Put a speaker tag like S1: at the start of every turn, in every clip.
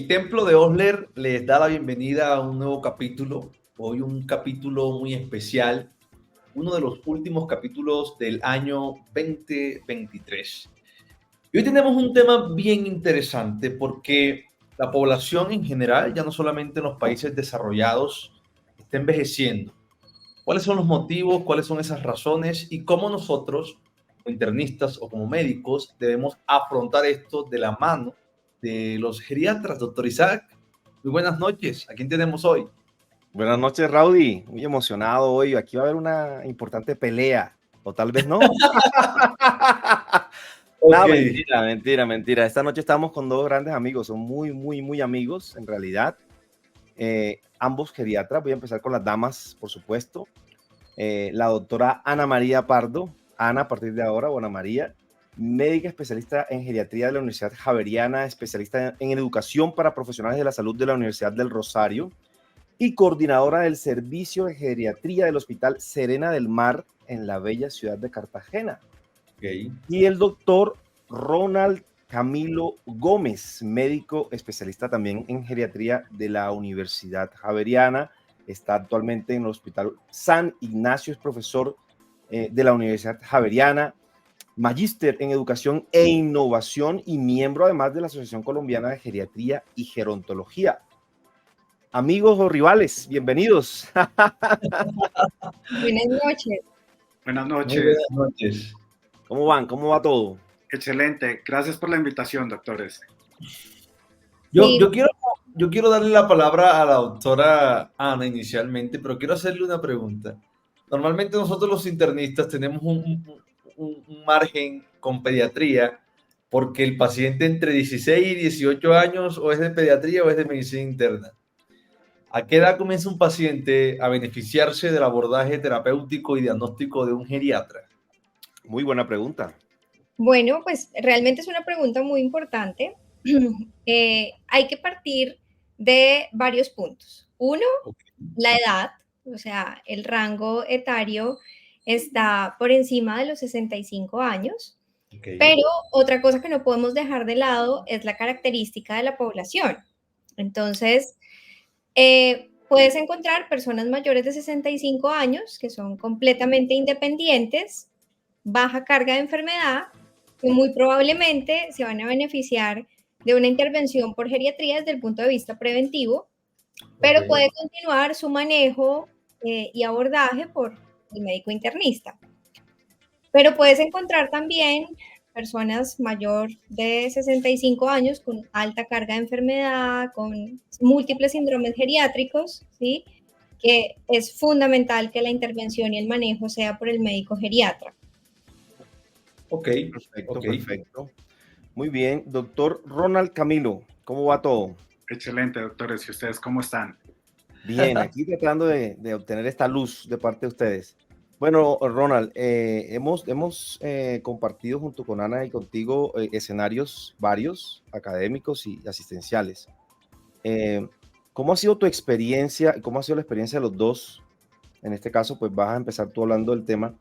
S1: El Templo de Osler les da la bienvenida a un nuevo capítulo. Hoy un capítulo muy especial, uno de los últimos capítulos del año 2023. Y hoy tenemos un tema bien interesante porque la población en general, ya no solamente en los países desarrollados, está envejeciendo. ¿Cuáles son los motivos? ¿Cuáles son esas razones? Y cómo nosotros, como internistas o como médicos, debemos afrontar esto de la mano de los geriatras. Doctor Isaac, muy buenas noches. ¿A quién tenemos hoy?
S2: Buenas noches, Rowdy. Muy emocionado hoy. Aquí va a haber una importante pelea, o tal vez no.
S1: Ok.
S2: No, mentira. Esta noche estamos con dos grandes amigos. Son muy amigos, en realidad. Ambos geriatras. Voy a empezar con las damas, por supuesto. La doctora Ana María Pardo. Ana, a partir de ahora, o Ana María, médica especialista en geriatría de la Universidad Javeriana, especialista en educación para profesionales de la salud de la Universidad del Rosario y coordinadora del servicio de geriatría del Hospital Serena del Mar en la bella ciudad de Cartagena.
S1: Okay.
S2: Y el doctor Ronald Camilo Gómez, médico especialista también en geriatría de la Universidad Javeriana. Está actualmente en el Hospital San Ignacio, es profesor de la Universidad Javeriana, magíster en educación e innovación y miembro además de la Asociación Colombiana de Geriatría y Gerontología. Amigos o rivales, bienvenidos.
S3: Buenas noches.
S4: Buenas
S1: Muy
S4: noches.
S1: buenas noches.
S2: ¿Cómo van? ¿Cómo va todo?
S4: Excelente. Gracias por la invitación, doctores.
S1: Yo quiero darle la palabra a la doctora Ana inicialmente, pero quiero hacerle una pregunta. Normalmente nosotros los internistas tenemos un margen con pediatría porque el paciente entre 16 y 18 años o es de pediatría o es de medicina interna. ¿A qué edad comienza un paciente a beneficiarse del abordaje terapéutico y diagnóstico de un geriatra?
S2: Muy buena pregunta.
S3: Bueno, pues realmente es una pregunta muy importante. Hay que partir de varios puntos. Uno, la edad, o sea, el rango etario está por encima de los 65 años.
S1: Okay.
S3: Pero otra cosa que no podemos dejar de lado es la característica de la población. Entonces, puedes encontrar personas mayores de 65 años que son completamente independientes, baja carga de enfermedad, que muy probablemente se van a beneficiar de una intervención por geriatría desde el punto de vista preventivo, pero puede continuar su manejo y abordaje por el médico internista. Pero puedes encontrar también personas mayor de 65 años con alta carga de enfermedad, con múltiples síndromes geriátricos, ¿sí? Que es fundamental que la intervención y el manejo sea por el médico geriatra.
S1: Ok,
S2: Perfecto. Muy bien, doctor Ronald Camilo, ¿cómo va todo?
S4: Excelente, doctores. ¿Y ustedes cómo están?
S2: Bien, aquí tratando de obtener esta luz de parte de ustedes. Bueno, Ronald, hemos compartido junto con Ana y contigo escenarios varios, académicos y asistenciales. ¿Cómo ha sido tu experiencia? ¿Cómo ha sido la experiencia de los dos? En este caso, pues vas a empezar tú hablando del tema.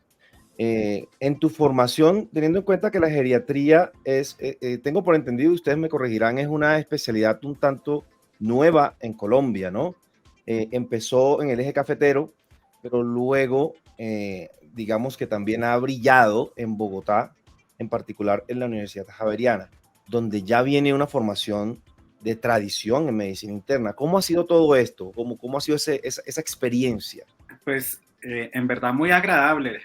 S2: En tu formación, teniendo en cuenta que la geriatría es, tengo por entendido, ustedes me corregirán, es una especialidad un tanto nueva en Colombia, ¿no? Empezó en el eje cafetero, pero luego, digamos que también ha brillado en Bogotá, en particular en la Universidad Javeriana, donde ya viene una formación de tradición en medicina interna. ¿Cómo ha sido todo esto? ¿Cómo ha sido esa experiencia?
S4: Pues en verdad muy agradable.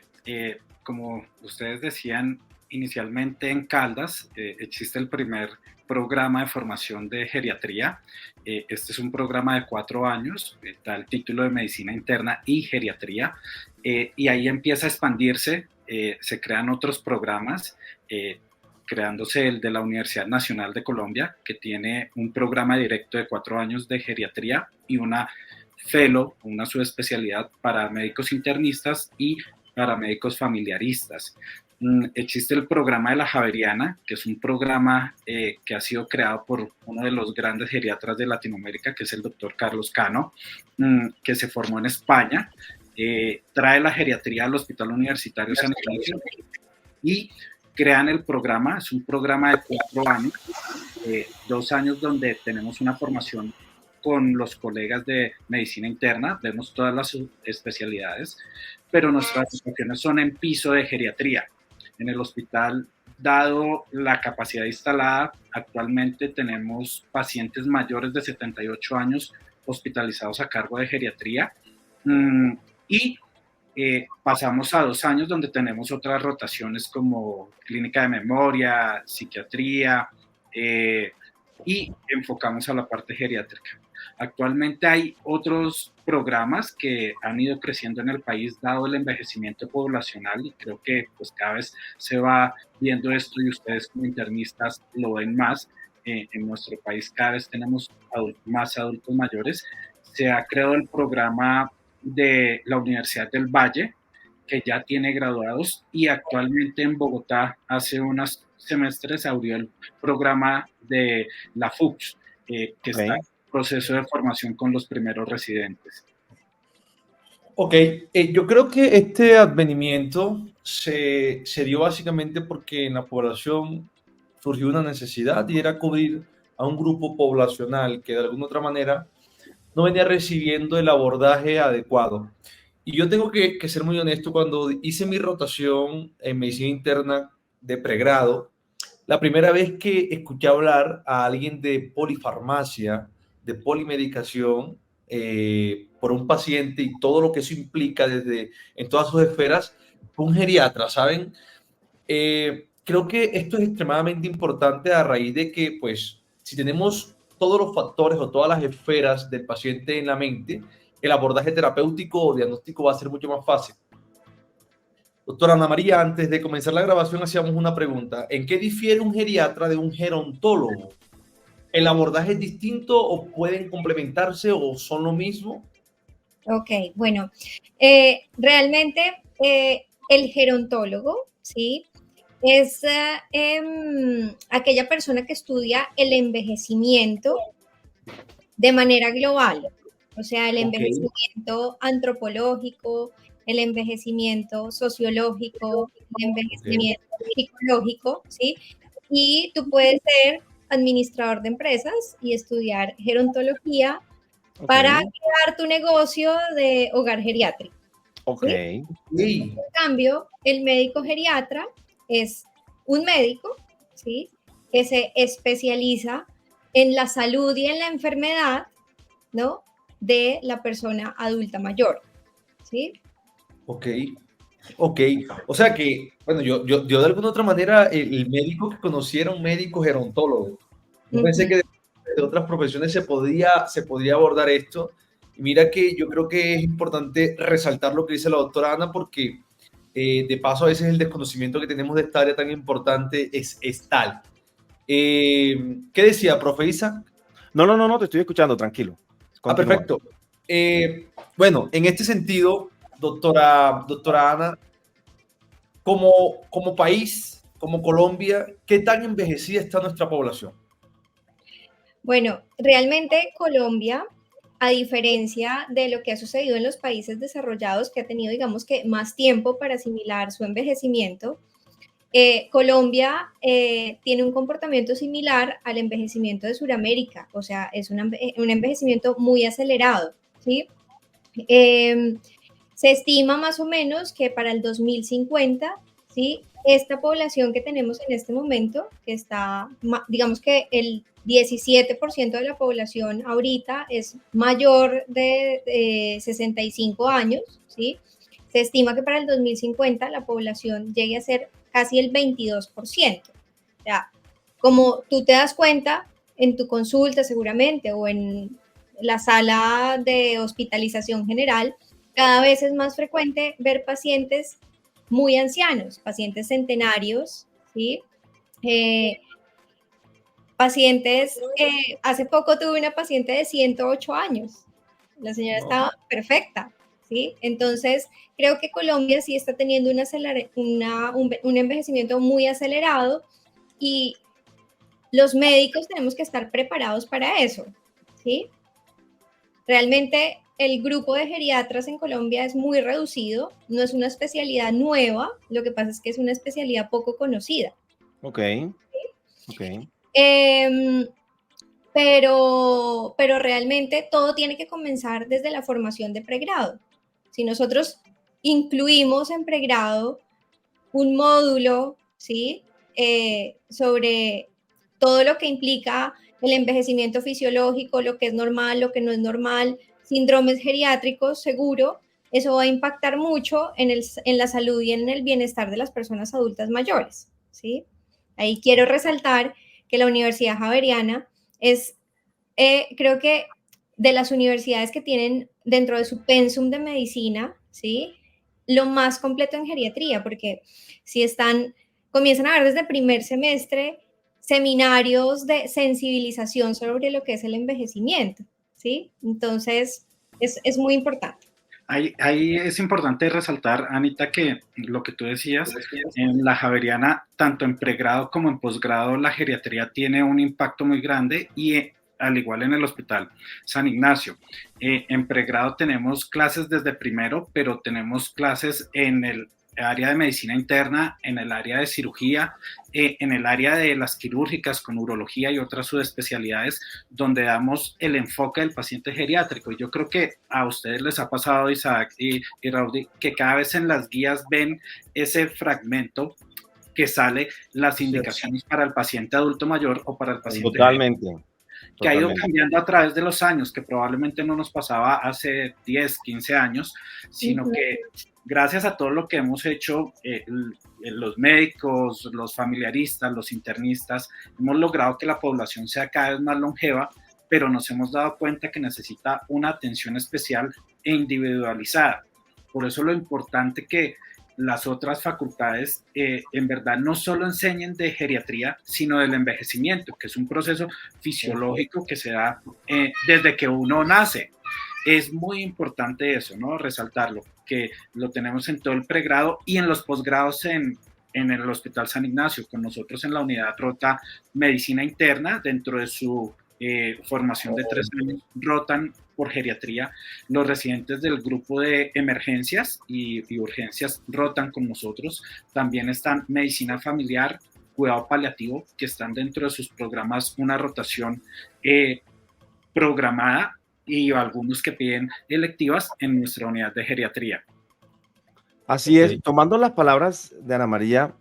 S4: Como ustedes decían inicialmente en Caldas, existe el primer programa de formación de geriatría. Este es un programa de 4 años, da el título de medicina interna y geriatría, y ahí empieza a expandirse, se crean otros programas, creándose el de la Universidad Nacional de Colombia, que tiene un programa directo de 4 años de geriatría y una fellow, una subespecialidad para médicos internistas y para médicos familiaristas. Existe el programa de la Javeriana, que es un programa que ha sido creado por uno de los grandes geriatras de Latinoamérica, que es el doctor Carlos Cano, que se formó en España, trae la geriatría al Hospital Universitario San Ignacio y crean el programa. Es un programa de 4 años, 2 años donde tenemos una formación con los colegas de medicina interna, vemos todas las especialidades, pero nuestras situaciones son en piso de geriatría. En el hospital, dado la capacidad instalada, actualmente tenemos pacientes mayores de 78 años hospitalizados a cargo de geriatría, y pasamos a 2 años donde tenemos otras rotaciones como clínica de memoria, psiquiatría, y enfocamos a la parte geriátrica. Actualmente hay otros programas que han ido creciendo en el país dado el envejecimiento poblacional, y creo que pues cada vez se va viendo esto y ustedes como internistas lo ven más. En nuestro país cada vez tenemos más adultos mayores. Se ha creado el programa de la Universidad del Valle, que ya tiene graduados, y actualmente en Bogotá hace unos semestres abrió el programa de la FUCS, que está en proceso de formación con los primeros residentes.
S1: Ok, yo creo que este advenimiento se dio básicamente porque en la población surgió una necesidad y era cubrir a un grupo poblacional que de alguna otra manera no venía recibiendo el abordaje adecuado. Y yo tengo que ser muy honesto, cuando hice mi rotación en medicina interna de pregrado, la primera vez que escuché hablar a alguien de polifarmacia, de polimedicación, por un paciente y todo lo que eso implica desde en todas sus esferas, fue un geriatra, ¿saben? Creo que esto es extremadamente importante a raíz de que, pues, si tenemos todos los factores o todas las esferas del paciente en la mente, el abordaje terapéutico o diagnóstico va a ser mucho más fácil. Doctora Ana María, antes de comenzar la grabación hacíamos una pregunta. ¿En qué difiere un geriatra de un gerontólogo? ¿El abordaje es distinto o pueden complementarse o son lo mismo?
S3: Ok, bueno, realmente el gerontólogo, ¿sí? Es aquella persona que estudia el envejecimiento de manera global, o sea, el envejecimiento antropológico, el envejecimiento sociológico, el envejecimiento psicológico, ¿sí? Y tú puedes ser administrador de empresas y estudiar gerontología para crear tu negocio de hogar geriátrico. ¿Sí? En cambio, el médico geriatra es un médico, ¿sí?, que se especializa en la salud y en la enfermedad, ¿no?, de la persona adulta mayor, ¿sí?
S1: Ok, o sea que, bueno, yo de alguna otra manera, el médico que conocí era un médico gerontólogo. Yo pensé que de otras profesiones se podía abordar esto. Y mira que yo creo que es importante resaltar lo que dice la doctora Ana, porque de paso a veces el desconocimiento que tenemos de esta área tan importante es tal. ¿Qué decía, profe Isa?
S2: No, te estoy escuchando, tranquilo.
S1: Continúa. Perfecto. Bueno, en este sentido, doctora Ana, como país, como Colombia, ¿qué tan envejecida está nuestra población?
S3: Bueno, realmente Colombia, a diferencia de lo que ha sucedido en los países desarrollados, que ha tenido, digamos que, más tiempo para asimilar su envejecimiento, Colombia tiene un comportamiento similar al envejecimiento de Sudamérica, o sea, es un envejecimiento muy acelerado, ¿sí? Se estima más o menos que para el 2050, ¿sí?, esta población que tenemos en este momento, que está, digamos que el 17% de la población ahorita es mayor de 65 años, ¿sí? Se estima que para el 2050 la población llegue a ser casi el 22%. O sea, como tú te das cuenta en tu consulta seguramente o en la sala de hospitalización general, cada vez es más frecuente ver pacientes muy ancianos, pacientes centenarios, ¿sí? Pacientes, hace poco tuve una paciente de 108 años, la señora estaba perfecta, ¿sí? Entonces, creo que Colombia sí está teniendo un envejecimiento muy acelerado y los médicos tenemos que estar preparados para eso, ¿sí? Realmente el grupo de geriatras en Colombia es muy reducido, no es una especialidad nueva, lo que pasa es que es una especialidad poco conocida.
S2: Ok, ok.
S3: Pero realmente todo tiene que comenzar desde la formación de pregrado. Si nosotros incluimos en pregrado un módulo, ¿sí? Sobre todo lo que implica el envejecimiento fisiológico, lo que es normal, lo que no es normal, síndromes geriátricos, seguro, eso va a impactar mucho en la salud y en el bienestar de las personas adultas mayores, ¿sí? Ahí quiero resaltar que la Universidad Javeriana es, creo que, de las universidades que tienen dentro de su pensum de medicina, ¿sí? Lo más completo en geriatría, porque si comienzan a ver desde el primer semestre seminarios de sensibilización sobre lo que es el envejecimiento, ¿sí? Entonces, es muy importante.
S4: Ahí es importante resaltar, Anita, que lo que tú decías, en la Javeriana, tanto en pregrado como en posgrado, la geriatría tiene un impacto muy grande y al igual en el Hospital San Ignacio. En pregrado tenemos clases desde primero, pero tenemos clases en el área de medicina interna, en el área de cirugía, en el área de las quirúrgicas con urología y otras subespecialidades, donde damos el enfoque del paciente geriátrico. Y yo creo que a ustedes les ha pasado, Isaac y Raúl, que cada vez en las guías ven ese fragmento que sale las indicaciones para el paciente adulto mayor o para el paciente
S2: Totalmente.
S4: que ha ido cambiando a través de los años, que probablemente no nos pasaba hace 10, 15 años, sino que gracias a todo lo que hemos hecho, los médicos, los familiaristas, los internistas, hemos logrado que la población sea cada vez más longeva, pero nos hemos dado cuenta que necesita una atención especial e individualizada. Por eso lo importante que las otras facultades en verdad no solo enseñen de geriatría, sino del envejecimiento, que es un proceso fisiológico que se da desde que uno nace. Es muy importante eso, ¿no? Resaltarlo, que lo tenemos en todo el pregrado y en los posgrados en el Hospital San Ignacio, con nosotros en la unidad rota medicina interna, dentro de su formación de 3 años, rotan por geriatría. Los residentes del grupo de emergencias y urgencias rotan con nosotros. También están medicina familiar, cuidado paliativo, que están dentro de sus programas una rotación programada, y algunos que piden electivas en nuestra unidad de geriatría.
S2: Así es, tomando las palabras de Ana María,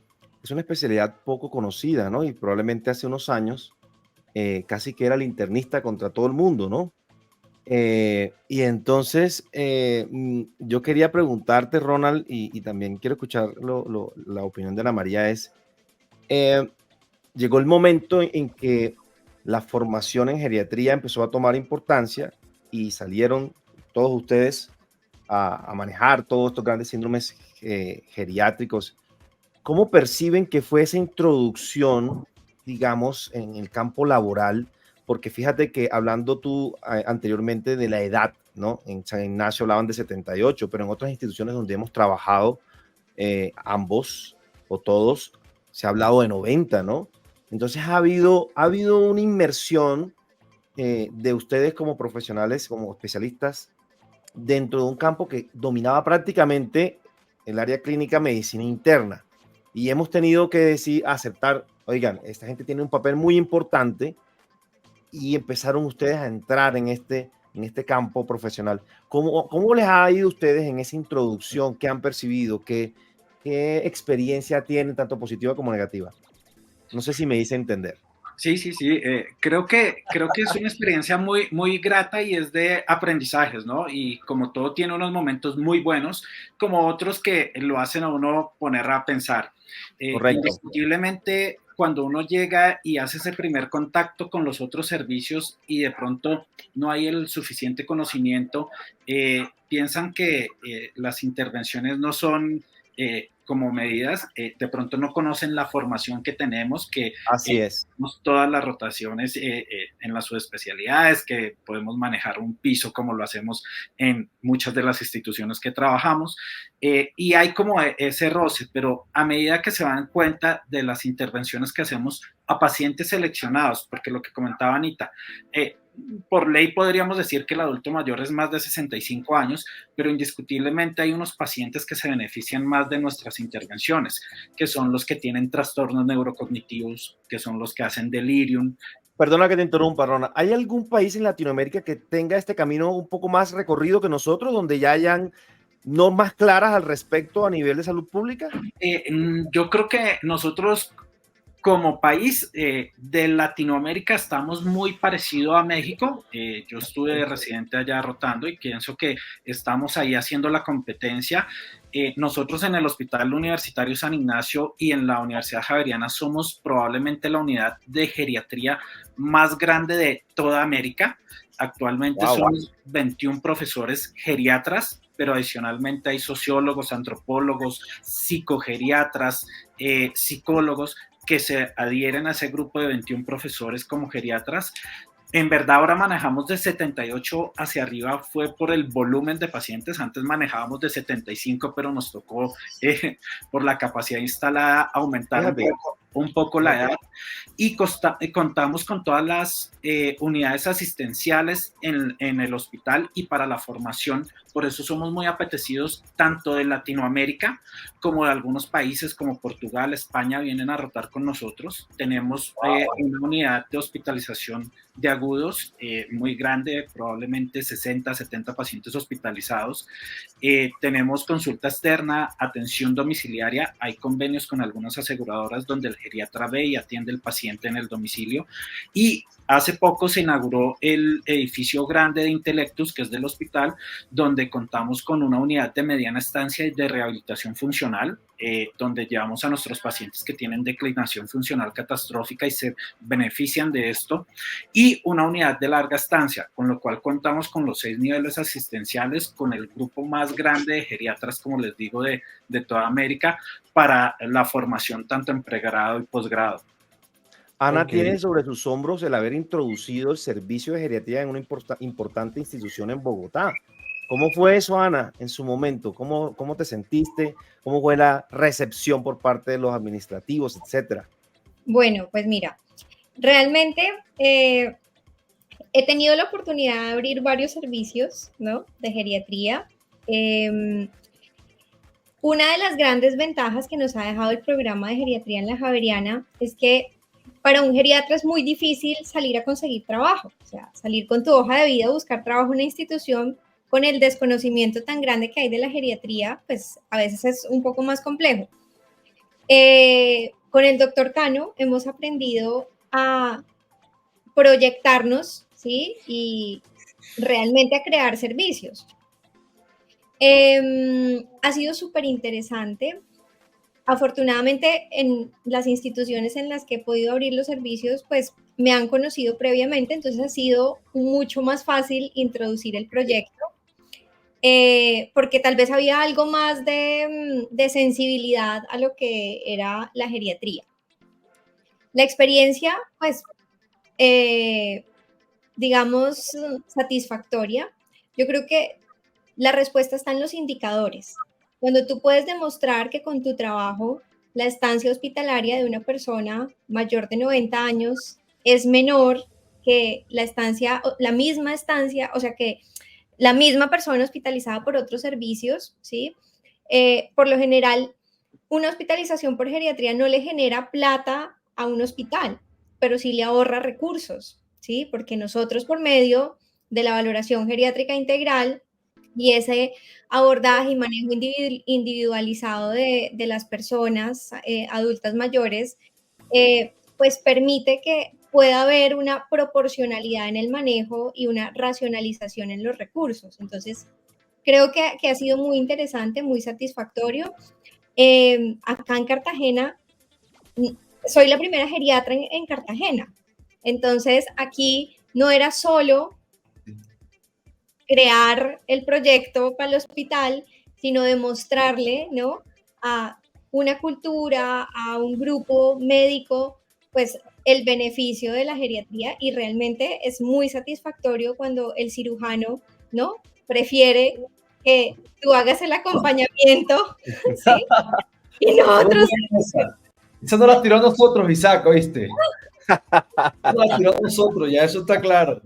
S2: es una especialidad poco conocida, ¿no? Y probablemente hace unos años casi que era el internista contra todo el mundo, ¿no? Y entonces yo quería preguntarte, Ronald, y también quiero escuchar la opinión de Ana María, llegó el momento en que la formación en geriatría empezó a tomar importancia y salieron todos ustedes a manejar todos estos grandes síndromes geriátricos. ¿Cómo perciben que fue esa introducción, digamos, en el campo laboral? Porque fíjate que hablando tú anteriormente de la edad, ¿no? En San Ignacio hablaban de 78, pero en otras instituciones donde hemos trabajado, ambos o todos, se ha hablado de 90, ¿no? Entonces ha habido una inmersión de ustedes como profesionales, como especialistas, dentro de un campo que dominaba prácticamente el área clínica medicina interna. Y hemos tenido que aceptar, oigan, esta gente tiene un papel muy importante, y empezaron ustedes a entrar en este campo profesional. ¿Cómo les ha ido a ustedes en esa introducción? ¿Qué han percibido? ¿Qué experiencia tienen, tanto positiva como negativa? No sé si me hice entender.
S4: Sí. Creo que es una experiencia muy, muy grata y es de aprendizajes, ¿no? Y como todo tiene unos momentos muy buenos, como otros que lo hacen a uno poner a pensar. Indiscutiblemente, cuando uno llega y hace ese primer contacto con los otros servicios y de pronto no hay el suficiente conocimiento, piensan que las intervenciones no son como medidas, de pronto no conocen la formación que tenemos, que
S2: así es.
S4: Todas las rotaciones en las subespecialidades, que podemos manejar un piso como lo hacemos en muchas de las instituciones que trabajamos, y hay como ese roce, pero a medida que se dan cuenta de las intervenciones que hacemos a pacientes seleccionados, porque lo que comentaba Anita, por ley podríamos decir que el adulto mayor es más de 65 años, pero indiscutiblemente hay unos pacientes que se benefician más de nuestras intervenciones, que son los que tienen trastornos neurocognitivos, que son los que hacen delirium.
S2: Perdona que te interrumpa, Rona. ¿Hay algún país en Latinoamérica que tenga este camino un poco más recorrido que nosotros, donde ya hayan normas claras al respecto a nivel de salud pública?
S4: Yo creo que nosotros como país de Latinoamérica estamos muy parecido a México. Yo estuve de residente allá rotando y pienso que estamos ahí haciendo la competencia. Nosotros en el Hospital Universitario San Ignacio y en la Universidad Javeriana somos probablemente la unidad de geriatría más grande de toda América. Actualmente somos 21 profesores geriatras, pero adicionalmente hay sociólogos, antropólogos, psicogeriatras, psicólogos que se adhieren a ese grupo de 21 profesores como geriatras. En verdad ahora manejamos de 78 hacia arriba, fue por el volumen de pacientes. Antes manejábamos de 75, pero nos tocó por la capacidad instalada aumentar un poco la edad, y contamos con todas las unidades asistenciales en el hospital y para la formación. Por eso somos muy apetecidos tanto de Latinoamérica como de algunos países como Portugal, España, vienen a rotar con nosotros. Tenemos una unidad de hospitalización de agudos muy grande, probablemente 60, 70 pacientes hospitalizados. Tenemos consulta externa, atención domiciliaria, hay convenios con algunas aseguradoras donde el geriatra ve y atiende al paciente en el domicilio, y hace poco se inauguró el edificio grande de Intelectus, que es del hospital, donde contamos con una unidad de mediana estancia y de rehabilitación funcional, donde llevamos a nuestros pacientes que tienen declinación funcional catastrófica y se benefician de esto, y una unidad de larga estancia, con lo cual contamos con los 6 niveles asistenciales, con el grupo más grande de geriatras, como les digo, de toda América, para la formación tanto en pregrado y posgrado.
S2: Ana tiene sobre sus hombros el haber introducido el servicio de geriatría en una importante institución en Bogotá. ¿Cómo fue eso, Ana, en su momento? ¿Cómo te sentiste? ¿Cómo fue la recepción por parte de los administrativos, etcétera?
S3: Bueno, pues mira, realmente he tenido la oportunidad de abrir varios servicios, ¿no?, de geriatría. Una de las grandes ventajas que nos ha dejado el programa de geriatría en la Javeriana es que para un geriatra es muy difícil salir a conseguir trabajo, o sea, salir con tu hoja de vida, buscar trabajo en una institución con el desconocimiento tan grande que hay de la geriatría, pues a veces es un poco más complejo. Con el doctor Cano hemos aprendido a proyectarnos, ¿sí?, y realmente a crear servicios. Ha sido súper interesante. Afortunadamente, en las instituciones en las que he podido abrir los servicios, pues me han conocido previamente, entonces ha sido mucho más fácil introducir el proyecto, porque tal vez había algo más de sensibilidad a lo que era la geriatría. La experiencia, pues, digamos, satisfactoria. Yo creo que la respuesta está en los indicadores. Cuando tú puedes demostrar que con tu trabajo la estancia hospitalaria de una persona mayor de 90 años es menor que la misma estancia, o sea, que la misma persona hospitalizada por otros servicios, ¿sí? Por lo general, una hospitalización por geriatría no le genera plata a un hospital, pero sí le ahorra recursos, ¿sí? Porque nosotros, por medio de la valoración geriátrica integral y ese abordaje y manejo individualizado de las personas adultas mayores, pues permite que pueda haber una proporcionalidad en el manejo y una racionalización en los recursos. Entonces, creo que ha sido muy interesante, muy satisfactorio. Acá en Cartagena, soy la primera geriatra en Cartagena. Entonces, aquí no era solo crear el proyecto para el hospital, sino demostrarle, ¿no?, a una cultura, a un grupo médico, pues el beneficio de la geriatría, y realmente es muy satisfactorio cuando el cirujano, ¿no?, prefiere que tú hagas el acompañamiento, ¿sí? Y nosotros...
S1: Esa no la tiró a nosotros, Isaac, ¿oíste? No la tiró a nosotros, ya eso está claro.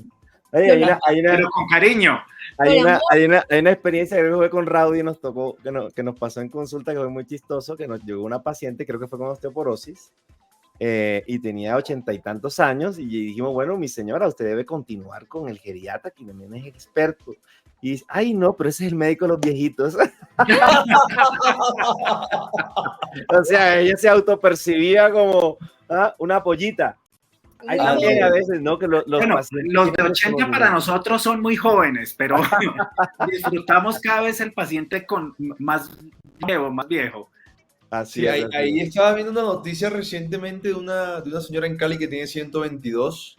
S2: Oye,
S4: pero con cariño.
S2: Hay una experiencia que fue con Raudy, nos tocó, que nos pasó en consulta, que fue muy chistoso, que nos llegó una paciente, creo que fue con osteoporosis, y tenía 80 y tantos años, y dijimos, bueno, mi señora, usted debe continuar con el geriatra, que también es experto. Y dice, ay, no, pero ese es el médico de los viejitos. O sea, ella se autopercibía como una pollita. Hay también a veces, ¿no? Que los
S4: de 80 para nosotros son muy jóvenes, pero disfrutamos cada vez el paciente con más viejo.
S1: Así sí, ahí estaba viendo una noticia recientemente de una señora en Cali que tiene 122.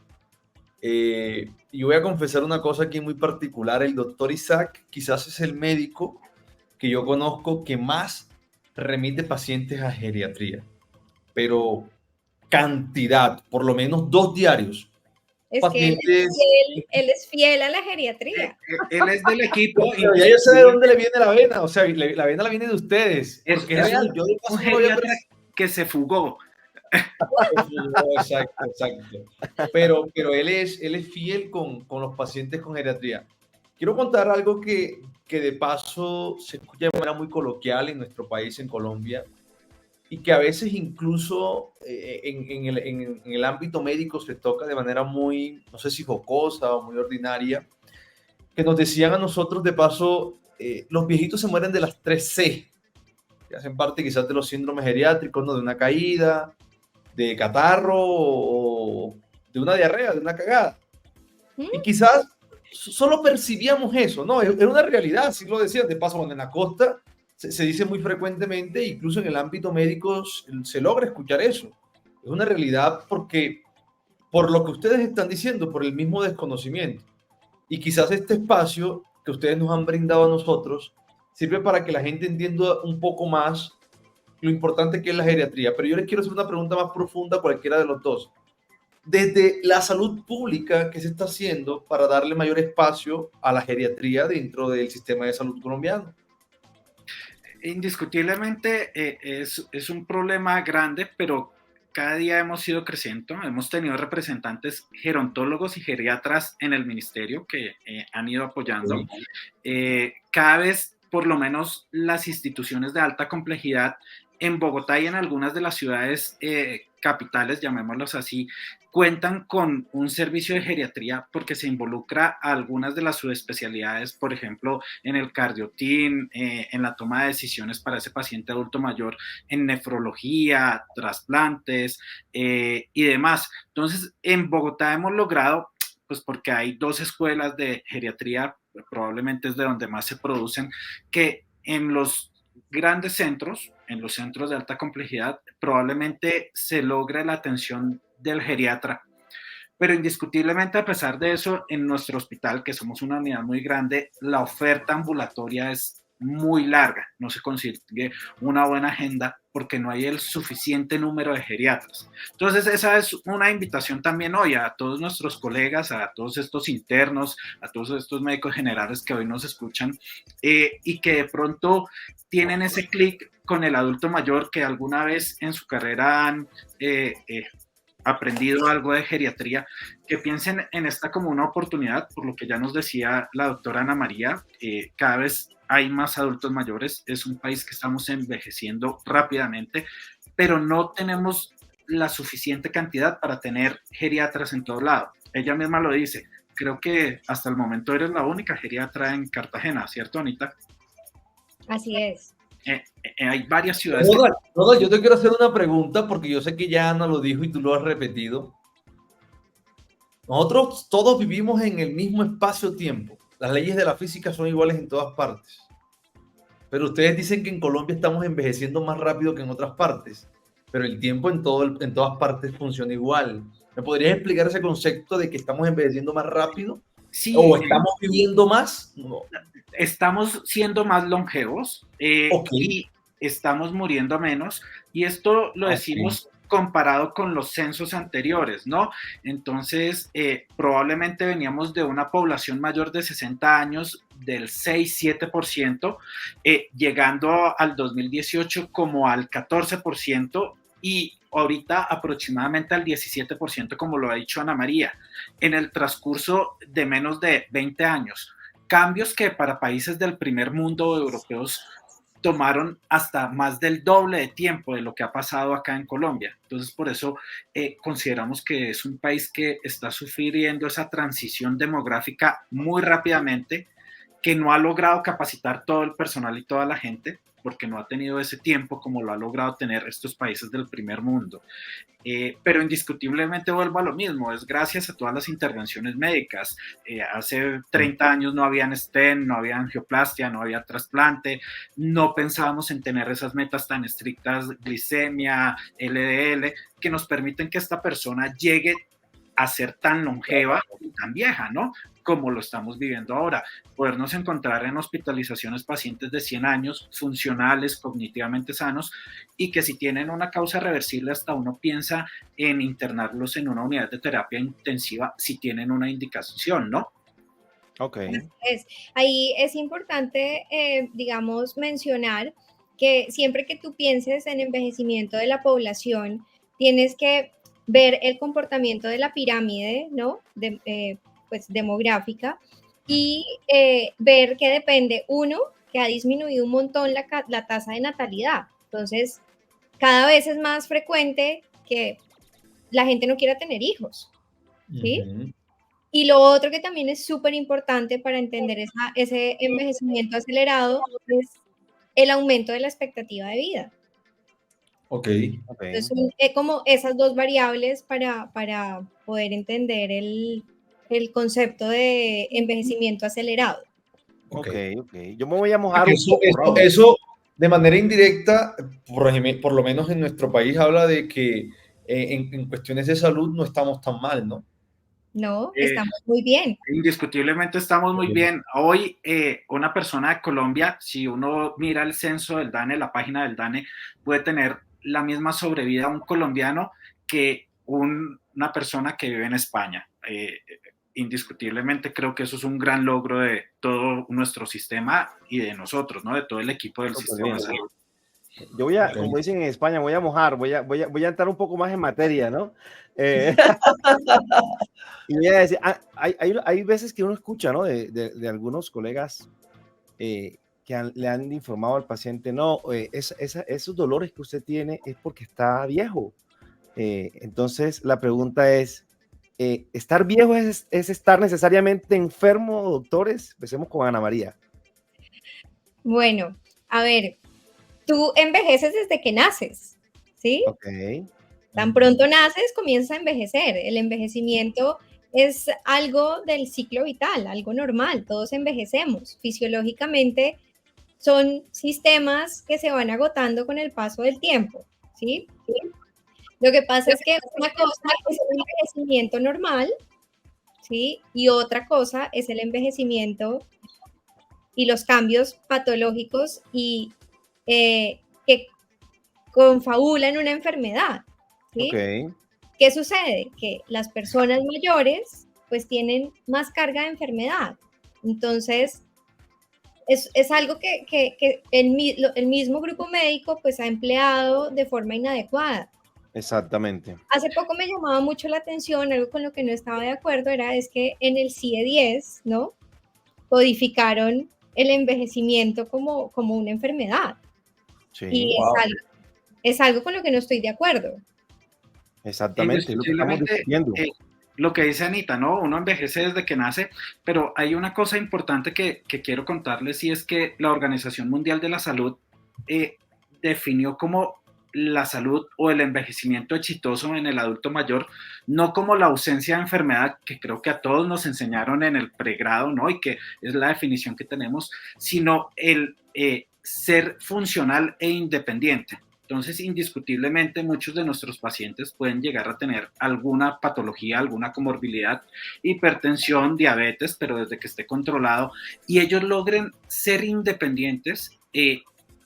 S1: Y voy a confesar una cosa aquí muy particular. El doctor Isaac quizás es el médico que yo conozco que más remite pacientes a geriatría. Pero cantidad, por lo menos 2 diarios.
S3: Es pacientes... que él es fiel a la geriatría.
S4: Él es del equipo.
S1: Pero ya yo sé de dónde le viene la vena. O sea, la vena la viene de ustedes.
S4: Es real. Yo un geriatra que se fugó.
S1: Exacto. Pero él es fiel con los pacientes con geriatría. Quiero contar algo que de paso se escucha de manera muy coloquial en nuestro país, en Colombia, y que a veces incluso en el ámbito médico se toca de manera muy, no sé si jocosa o muy ordinaria, que nos decían a nosotros de paso, los viejitos se mueren de las 3C, que hacen parte quizás de los síndromes geriátricos, ¿no? De una caída, de catarro o de una diarrea, de una cagada. Y quizás solo percibíamos eso, ¿no? Era una realidad, sí lo decían, de paso, bueno, en la costa se dice muy frecuentemente, incluso en el ámbito médico se logra escuchar eso. Es una realidad porque, por lo que ustedes están diciendo, por el mismo desconocimiento. Y quizás este espacio que ustedes nos han brindado a nosotros sirve para que la gente entienda un poco más lo importante que es la geriatría. Pero yo les quiero hacer una pregunta más profunda a cualquiera de los dos. Desde la salud pública, ¿qué se está haciendo para darle mayor espacio a la geriatría dentro del sistema de salud colombiano?
S4: Indiscutiblemente es un problema grande, pero cada día hemos ido creciendo. Hemos tenido representantes gerontólogos y geriatras en el ministerio que han ido apoyando. Cada vez, por lo menos, las instituciones de alta complejidad en Bogotá y en algunas de las ciudades capitales, llamémoslos así, cuentan con un servicio de geriatría porque se involucra a algunas de las subespecialidades, por ejemplo, en el cardiotín, en la toma de decisiones para ese paciente adulto mayor, en nefrología, trasplantes y demás. Entonces, en Bogotá hemos logrado, pues porque hay 2 escuelas de geriatría, probablemente es de donde más se producen, que en los grandes centros, en los centros de alta complejidad, probablemente se logre la atención del geriatra. Pero indiscutiblemente, a pesar de eso, en nuestro hospital, que somos una unidad muy grande, la oferta ambulatoria es muy larga. No se consigue una buena agenda porque no hay el suficiente número de geriatras. Entonces, esa es una invitación también hoy a todos nuestros colegas, a todos estos internos, a todos estos médicos generales que hoy nos escuchan y que de pronto tienen ese clic con el adulto mayor que alguna vez en su carrera han aprendido algo de geriatría, que piensen en esta como una oportunidad, por lo que ya nos decía la doctora Ana María, cada vez hay más adultos mayores, es un país que estamos envejeciendo rápidamente, pero no tenemos la suficiente cantidad para tener geriatras en todo lado. Ella misma lo dice, creo que hasta el momento eres la única geriatra en Cartagena, ¿cierto, Anita?
S3: Así es.
S4: Hay varias ciudades.
S1: Rodolfo, yo te quiero hacer una pregunta porque yo sé que ya Ana lo dijo y tú lo has repetido. Nosotros todos vivimos en el mismo espacio-tiempo. Las leyes de la física son iguales en todas partes. Pero ustedes dicen que en Colombia estamos envejeciendo más rápido que en otras partes. Pero el tiempo en todas partes funciona igual. ¿Me podrías explicar ese concepto de que estamos envejeciendo más rápido?
S4: Sí.
S1: ¿O estamos viviendo más?
S4: No. Estamos siendo más longevos y estamos muriendo menos. Y esto lo decimos comparado con los censos anteriores, ¿no? Entonces, probablemente veníamos de una población mayor de 60 años del 6-7%, llegando al 2018 como al 14%, y ahorita aproximadamente al 17%, como lo ha dicho Ana María, en el transcurso de menos de 20 años. Cambios que para países del primer mundo europeos tomaron hasta más del doble de tiempo de lo que ha pasado acá en Colombia. Entonces, por eso consideramos que es un país que está sufriendo esa transición demográfica muy rápidamente, que no ha logrado capacitar todo el personal y toda la gente, porque no ha tenido ese tiempo como lo ha logrado tener estos países del primer mundo. Pero indiscutiblemente vuelvo a lo mismo, es gracias a todas las intervenciones médicas. Hace 30 años no habían stent, no había angioplastia, no había trasplante, no pensábamos en tener esas metas tan estrictas, glicemia, LDL, que nos permiten que esta persona llegue a ser tan longeva y tan vieja, ¿no? Como lo estamos viviendo ahora. Podernos encontrar en hospitalizaciones pacientes de 100 años, funcionales, cognitivamente sanos, y que si tienen una causa reversible, hasta uno piensa en internarlos en una unidad de terapia intensiva si tienen una indicación, ¿no?
S2: Ok.
S3: Ahí es importante, digamos, mencionar que siempre que tú pienses en envejecimiento de la población, tienes que ver el comportamiento de la pirámide, ¿no? Pues demográfica, y ver que depende, uno, que ha disminuido un montón la tasa de natalidad. Entonces, cada vez es más frecuente que la gente no quiera tener hijos, ¿sí? Y lo otro que también es súper importante para entender ese envejecimiento acelerado es el aumento de la expectativa de vida.
S1: Ok.
S3: Entonces, son como esas dos variables para poder entender el concepto de envejecimiento acelerado.
S2: Ok. Yo me voy a mojar un
S1: Eso,
S2: poco.
S1: eso, de manera indirecta, por lo menos en nuestro país, habla de que en cuestiones de salud no estamos tan mal, ¿no?
S3: No, estamos muy bien.
S4: Indiscutiblemente estamos muy bien. Hoy una persona de Colombia, si uno mira el censo del DANE, la página del DANE, puede tener la misma sobrevida un colombiano que una persona que vive en España. Indiscutiblemente creo que eso es un gran logro de todo nuestro sistema y de nosotros, ¿no? De todo el equipo del sistema de salud.
S2: Yo voy a, como dicen en España, voy a mojar, voy a entrar un poco más en materia, ¿no? Y voy a decir, hay veces que uno escucha, ¿no? De algunos colegas que le han informado al paciente, no, esos dolores que usted tiene es porque está viejo. Entonces, la pregunta es, ¿estar viejo es estar necesariamente enfermo, doctores? Empecemos con Ana María.
S3: Bueno, a ver, tú envejeces desde que naces, ¿sí?
S2: Ok.
S3: Tan pronto naces, comienzas a envejecer. El envejecimiento es algo del ciclo vital, algo normal. Todos envejecemos. Fisiológicamente son sistemas que se van agotando con el paso del tiempo, ¿sí? Lo que pasa es que una cosa es el envejecimiento normal, ¿sí? Y otra cosa es el envejecimiento y los cambios patológicos y que confabulan una enfermedad, ¿sí?
S2: Okay.
S3: ¿Qué sucede? Que las personas mayores pues tienen más carga de enfermedad. Entonces, es algo que el mismo grupo médico pues ha empleado de forma inadecuada.
S2: Exactamente.
S3: Hace poco me llamaba mucho la atención, algo con lo que no estaba de acuerdo, es que en el CIE-10, ¿no? Codificaron el envejecimiento como una enfermedad.
S2: Sí.
S3: Y es algo con lo que no estoy de acuerdo.
S2: Exactamente, es lo que estamos discutiendo.
S4: Lo que dice Anita, ¿no? Uno envejece desde que nace, pero hay una cosa importante que quiero contarles y es que la Organización Mundial de la Salud definió como la salud o el envejecimiento exitoso en el adulto mayor, no como la ausencia de enfermedad, que creo que a todos nos enseñaron en el pregrado, ¿no? Y que es la definición que tenemos, sino el ser funcional e independiente. Entonces, indiscutiblemente, muchos de nuestros pacientes pueden llegar a tener alguna patología, alguna comorbilidad, hipertensión, diabetes, pero desde que esté controlado y ellos logren ser independientes,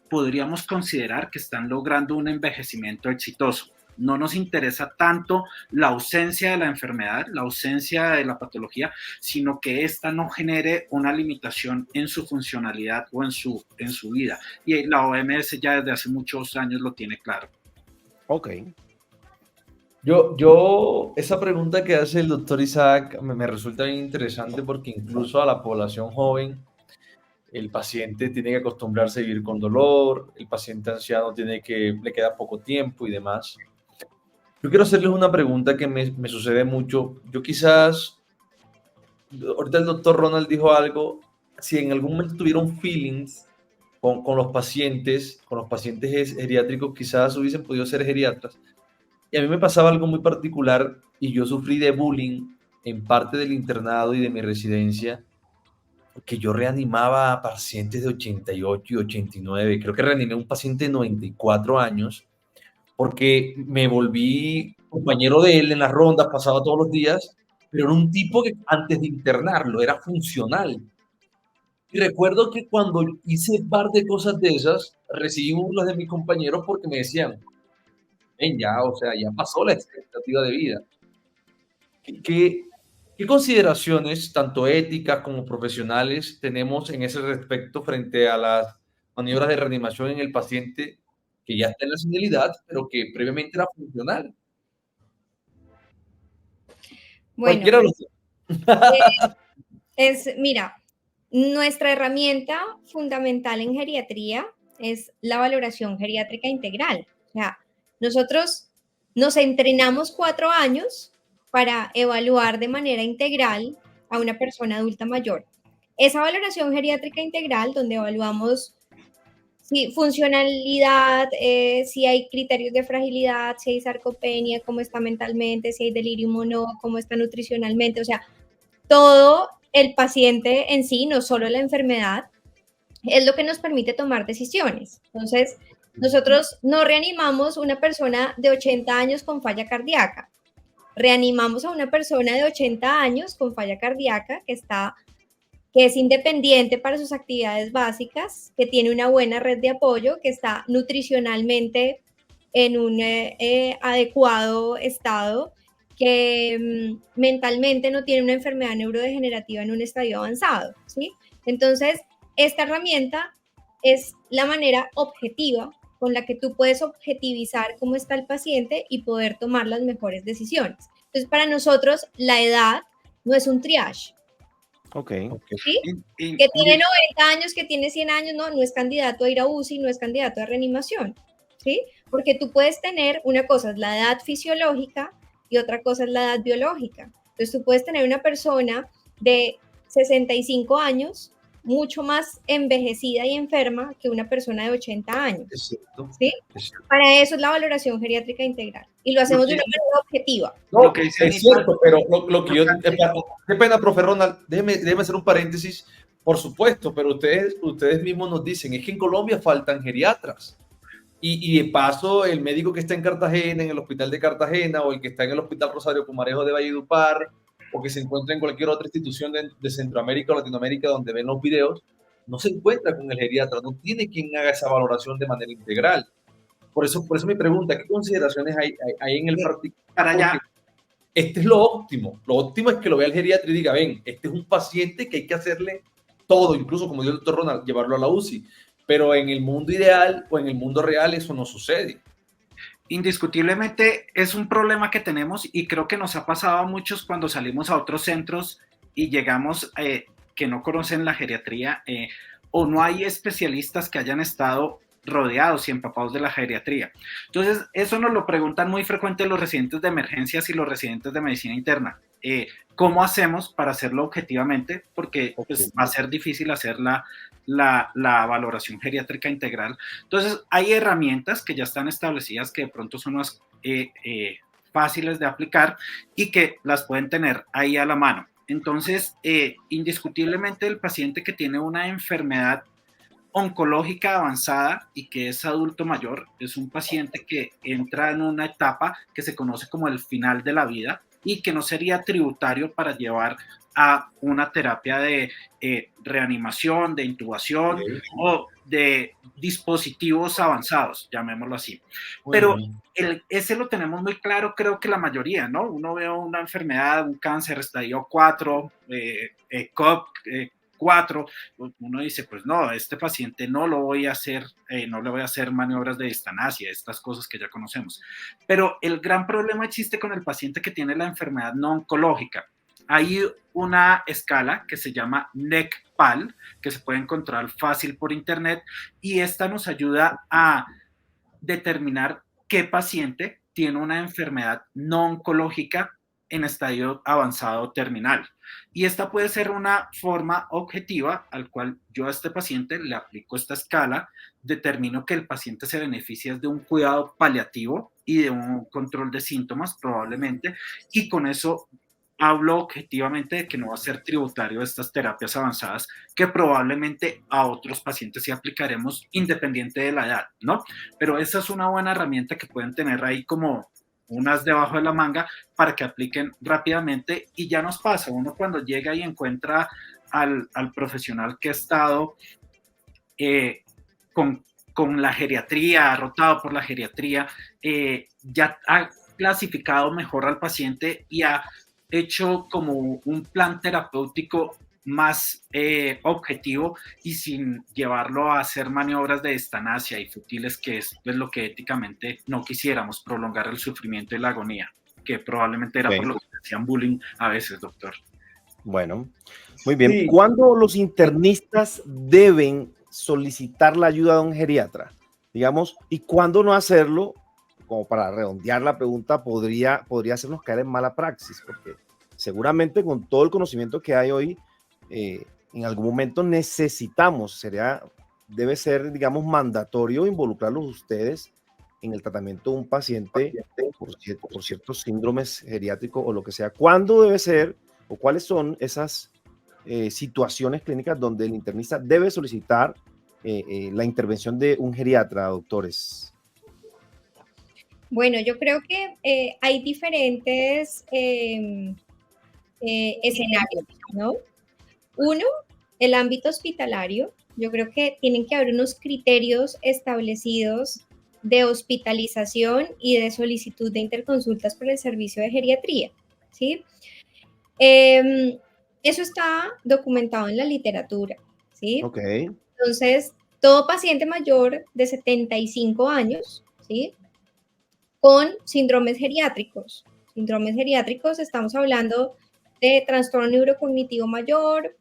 S4: podríamos considerar que están logrando un envejecimiento exitoso. No nos interesa tanto la ausencia de la enfermedad, la ausencia de la patología, sino que ésta no genere una limitación en su funcionalidad o en su vida. Y la OMS ya desde hace muchos años lo tiene claro.
S2: Ok.
S1: Esa pregunta que hace el doctor Isaac me resulta bien interesante porque incluso a la población joven, el paciente tiene que acostumbrarse a vivir con dolor, el paciente anciano le queda poco tiempo y demás. Yo quiero hacerles una pregunta que me sucede mucho. Yo quizás, ahorita el doctor Ronald dijo algo, si en algún momento tuvieron feelings con los pacientes geriátricos, quizás hubiesen podido ser geriatras. Y a mí me pasaba algo muy particular y yo sufrí de bullying en parte del internado y de mi residencia, porque yo reanimaba a pacientes de 88 y 89. Creo que reanimé a un paciente de 94 años porque me volví compañero de él en las rondas, pasaba todos los días, pero era un tipo que antes de internarlo era funcional. Y recuerdo que cuando hice un par de cosas de esas, recibí burlas de mis compañeros porque me decían, ven ya, o sea, ya pasó la expectativa de vida. ¿Qué, qué consideraciones, tanto éticas como profesionales, tenemos en ese respecto frente a las maniobras de reanimación en el paciente que ya está en la senilidad, pero que previamente era funcional?
S3: Bueno,
S1: Cualquiera de los
S3: mira, nuestra herramienta fundamental en geriatría es la valoración geriátrica integral. O sea, nosotros nos entrenamos 4 años para evaluar de manera integral a una persona adulta mayor. Esa valoración geriátrica integral, donde evaluamos si funcionalidad, si hay criterios de fragilidad, si hay sarcopenia, cómo está mentalmente, si hay delirium o no, cómo está nutricionalmente, o sea, todo el paciente en sí, no solo la enfermedad, es lo que nos permite tomar decisiones. Entonces, nosotros no reanimamos una persona de 80 años con falla cardíaca, reanimamos a una persona de 80 años con falla cardíaca que es independiente para sus actividades básicas, que tiene una buena red de apoyo, que está nutricionalmente en un adecuado estado, que mentalmente no tiene una enfermedad neurodegenerativa en un estadio avanzado, ¿sí? Entonces, esta herramienta es la manera objetiva con la que tú puedes objetivizar cómo está el paciente y poder tomar las mejores decisiones. Entonces, para nosotros, la edad no es un triage.
S2: Ok.
S3: ¿Sí? Que tiene 90 años, que tiene 100 años, no es candidato a ir a UCI, no es candidato a reanimación, ¿sí? Porque tú puedes tener, una cosa es la edad fisiológica y otra cosa es la edad biológica. Entonces tú puedes tener una persona de 65 años mucho más envejecida y enferma que una persona de 80 años, ¿sí? Para eso es la valoración geriátrica integral y lo hacemos de una manera objetiva.
S1: No, es cierto, pero lo que yo... Qué pena, profe Ronald, déjeme hacer un paréntesis, por supuesto, pero ustedes mismos nos dicen, es que en Colombia faltan geriatras. Y de paso, el médico que está en Cartagena, en el hospital de Cartagena, o el que está en el hospital Rosario Pumarejo de Valledupar, o que se encuentra en cualquier otra institución de Centroamérica o Latinoamérica donde ven los videos, no se encuentra con el geriatra, no tiene quien haga esa valoración de manera integral. Por eso mi pregunta, ¿qué consideraciones hay en el particular?
S4: Para allá.
S1: Este es lo óptimo. Lo óptimo es que lo vea el geriatra y diga, ven, este es un paciente que hay que hacerle todo, incluso como dijo el doctor Ronald, llevarlo a la UCI. Pero en el mundo ideal o en el mundo real eso no sucede.
S4: Indiscutiblemente es un problema que tenemos y creo que nos ha pasado a muchos cuando salimos a otros centros y llegamos que no conocen la geriatría o no hay especialistas que hayan estado rodeados y empapados de la geriatría. Entonces, eso nos lo preguntan muy frecuente los residentes de emergencias y los residentes de medicina interna. ¿Cómo hacemos para hacerlo objetivamente? Porque pues, va a ser difícil hacer la valoración geriátrica integral. Entonces, hay herramientas que ya están establecidas que de pronto son más fáciles de aplicar y que las pueden tener ahí a la mano. Entonces, indiscutiblemente el paciente que tiene una enfermedad oncológica avanzada y que es adulto mayor, es un paciente que entra en una etapa que se conoce como el final de la vida y que no sería tributario para llevar a una terapia de reanimación, de intubación o de dispositivos avanzados, llamémoslo así. Pero ese lo tenemos muy claro, creo que la mayoría, ¿no? Uno ve una enfermedad, un cáncer, estadio 4, COP, 4, uno dice, pues no, este paciente no lo voy a hacer, no le voy a hacer maniobras de distancia, estas cosas que ya conocemos. Pero el gran problema existe con el paciente que tiene la enfermedad no oncológica. Hay una escala que se llama NEC-PAL, que se puede encontrar fácil por internet, y esta nos ayuda a determinar qué paciente tiene una enfermedad no oncológica en estadio avanzado terminal. Y esta puede ser una forma objetiva al cual yo a este paciente le aplico esta escala, determino que el paciente se beneficia de un cuidado paliativo y de un control de síntomas probablemente, y con eso hablo objetivamente de que no va a ser tributario de estas terapias avanzadas que probablemente a otros pacientes sí aplicaremos independiente de la edad, ¿no? Pero esa es una buena herramienta que pueden tener ahí como unas debajo de la manga para que apliquen rápidamente, y ya nos pasa, uno cuando llega y encuentra al profesional que ha estado con la geriatría, ha rotado por la geriatría, ya ha clasificado mejor al paciente y ha hecho como un plan terapéutico más objetivo y sin llevarlo a hacer maniobras de estanasia y futiles, que es lo que éticamente no quisiéramos, prolongar el sufrimiento y la agonía, que probablemente era por lo que hacían bullying a veces, doctor.
S2: Bueno, muy bien. Sí. ¿Cuándo los internistas deben solicitar la ayuda de un geriatra? Digamos, y cuándo no hacerlo, como para redondear la pregunta, podría hacernos caer en mala praxis, porque seguramente con todo el conocimiento que hay hoy, en algún momento necesitamos, debe ser, digamos, mandatorio involucrarlos ustedes en el tratamiento de un paciente por ciertos síndromes geriátricos o lo que sea. ¿Cuándo debe ser o cuáles son esas situaciones clínicas donde el internista debe solicitar la intervención de un geriatra, doctores?
S3: Bueno, yo creo que hay diferentes escenarios, ¿no? Uno, el ámbito hospitalario. Yo creo que tienen que haber unos criterios establecidos de hospitalización y de solicitud de interconsultas por el servicio de geriatría, ¿sí? Eso está documentado en la literatura, ¿sí?
S2: Ok.
S3: Entonces, todo paciente mayor de 75 años, ¿sí? Con síndromes geriátricos. Síndromes geriátricos, estamos hablando de trastorno neurocognitivo mayor,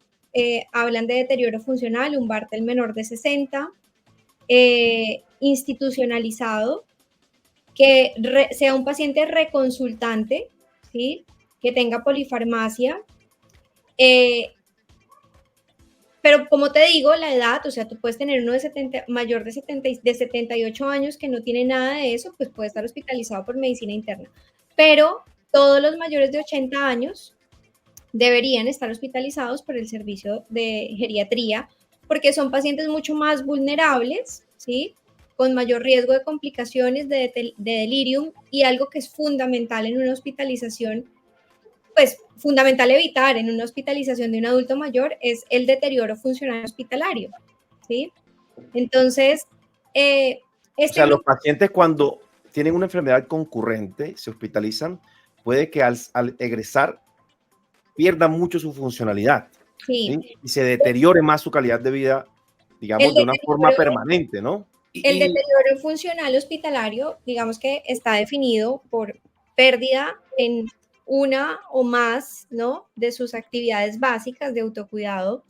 S3: hablan de deterioro funcional, un Bartel menor de 60, institucionalizado, que sea un paciente reconsultante, ¿sí? Que tenga polifarmacia. Pero como te digo, la edad, o sea, tú puedes tener uno mayor de 78 años que no tiene nada de eso, pues puede estar hospitalizado por medicina interna. Pero todos los mayores de 80 años deberían estar hospitalizados por el servicio de geriatría, porque son pacientes mucho más vulnerables, ¿sí? Con mayor riesgo de complicaciones, de delirium, y algo que es fundamental en una hospitalización, pues fundamental evitar en una hospitalización de un adulto mayor, es el deterioro funcional hospitalario, ¿sí? Entonces,
S2: o sea, los pacientes cuando tienen una enfermedad concurrente, se hospitalizan, puede que al egresar pierda mucho su funcionalidad,
S3: sí.
S2: ¿sí? Y se deteriore más su calidad de vida, digamos, de una forma permanente, ¿no?
S3: El deterioro funcional hospitalario, digamos que está definido por pérdida en una o más, ¿no?, de sus actividades básicas de autocuidado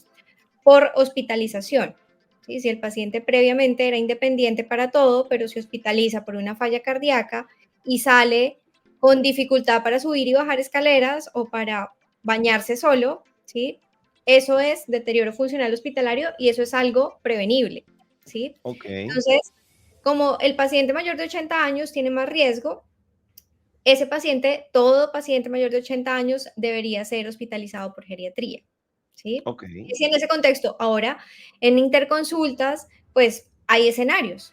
S3: por hospitalización. ¿Sí? Si el paciente previamente era independiente para todo, pero se hospitaliza por una falla cardíaca y sale con dificultad para subir y bajar escaleras o para bañarse solo, ¿sí? Eso es deterioro funcional hospitalario y eso es algo prevenible, ¿sí?
S2: Okay.
S3: Entonces, como el paciente mayor de 80 años tiene más riesgo, ese paciente, todo paciente mayor de 80 años debería ser hospitalizado por geriatría, ¿sí?
S2: Okay.
S3: Y en ese contexto, ahora, en interconsultas, pues hay escenarios.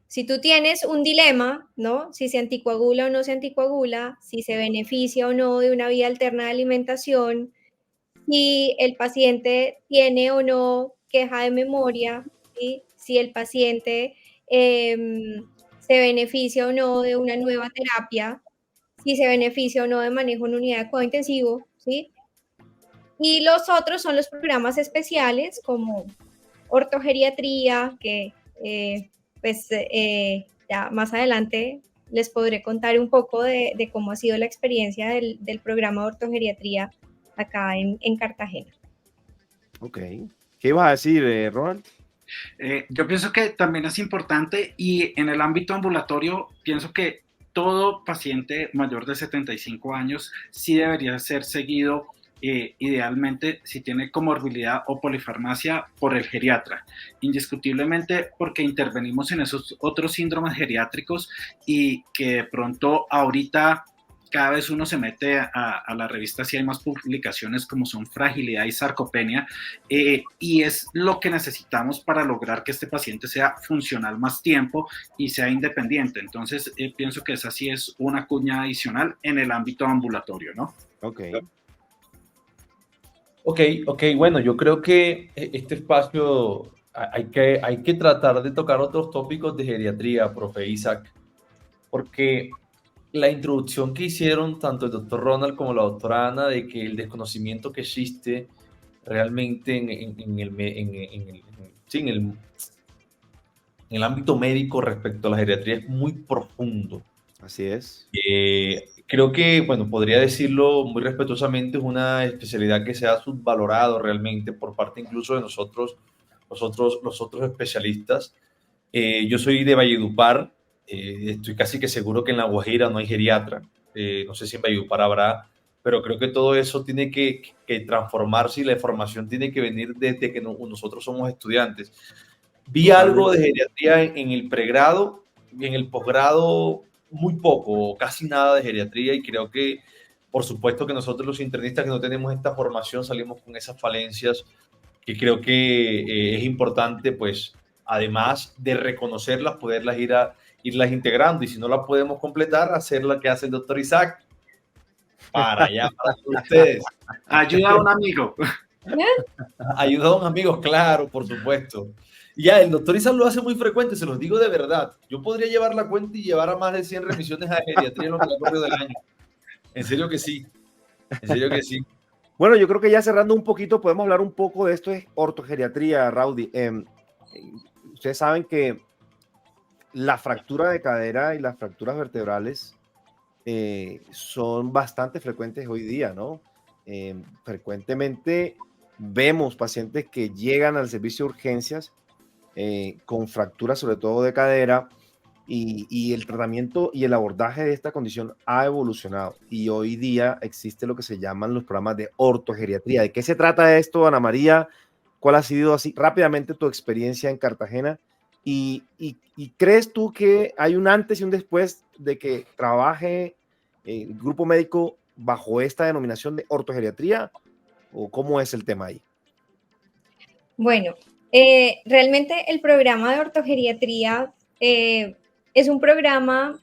S3: Si tú tienes un dilema, ¿no? Si se anticoagula o no se anticoagula, si se beneficia o no de una vía alterna de alimentación, si el paciente tiene o no queja de memoria, ¿sí? Si el paciente se beneficia o no de una nueva terapia, si se beneficia o no de manejo en unidad de cuidado intensivo, ¿sí? Y los otros son los programas especiales como ortogeriatría, que ya más adelante les podré contar un poco de cómo ha sido la experiencia del programa de ortogeriatría acá en Cartagena.
S2: Ok. ¿Qué ibas a decir, Ronald?
S4: Yo pienso que también es importante y en el ámbito ambulatorio pienso que todo paciente mayor de 75 años sí debería ser seguido idealmente si tiene comorbilidad o polifarmacia por el geriatra, indiscutiblemente porque intervenimos en esos otros síndromes geriátricos y que de pronto ahorita cada vez uno se mete a la revista si hay más publicaciones como son fragilidad y sarcopenia, y es lo que necesitamos para lograr que este paciente sea funcional más tiempo y sea independiente. Entonces, pienso que esa sí es una cuña adicional en el ámbito ambulatorio, ¿no?
S2: Ok.
S1: Ok, bueno, yo creo que este espacio hay que tratar de tocar otros tópicos de geriatría, profe Isaac, porque la introducción que hicieron tanto el doctor Ronald como la doctora Ana de que el desconocimiento que existe realmente en el ámbito médico respecto a la geriatría es muy profundo.
S2: Así es.
S1: Creo que, bueno, podría decirlo muy respetuosamente, es una especialidad que se ha subvalorado realmente por parte incluso de nosotros, los otros especialistas. Yo soy de Valledupar, estoy casi que seguro que en La Guajira no hay geriatra, no sé si en Valledupar habrá, pero creo que todo eso tiene que transformarse y la formación tiene que venir desde que nosotros somos estudiantes. Vi algo de geriatría en el pregrado y en el posgrado muy poco, o casi nada de geriatría, y creo que, por supuesto, que nosotros los internistas que no tenemos esta formación salimos con esas falencias que creo que es importante, pues, además de reconocerlas, poderlas irlas integrando, y si no las podemos completar, hacer la que hace el doctor Isaac, para allá, para ustedes.
S4: Ayuda a un amigo.
S1: Ayuda a un amigo, claro, por supuesto. Y ya, el doctor Isaac lo hace muy frecuente, se los digo de verdad. Yo podría llevar la cuenta y llevar a más de 100 remisiones a geriatría en lo que ha corrido del año. En serio que sí. En serio que sí.
S2: Bueno, yo creo que ya cerrando un poquito, podemos hablar un poco de esto de ortogeriatría, Raudy. Ustedes saben que la fractura de cadera y las fracturas vertebrales son bastante frecuentes hoy día, ¿no? Frecuentemente vemos pacientes que llegan al servicio de urgencias con fracturas, sobre todo de cadera, y el tratamiento y el abordaje de esta condición ha evolucionado. Y hoy día existe lo que se llaman los programas de ortogeriatría. ¿De qué se trata esto, Ana María? ¿Cuál ha sido así rápidamente tu experiencia en Cartagena? ¿Y crees tú que hay un antes y un después de que trabaje el grupo médico bajo esta denominación de ortogeriatría? ¿O cómo es el tema ahí?
S3: Bueno, realmente el programa de ortogeriatría es un programa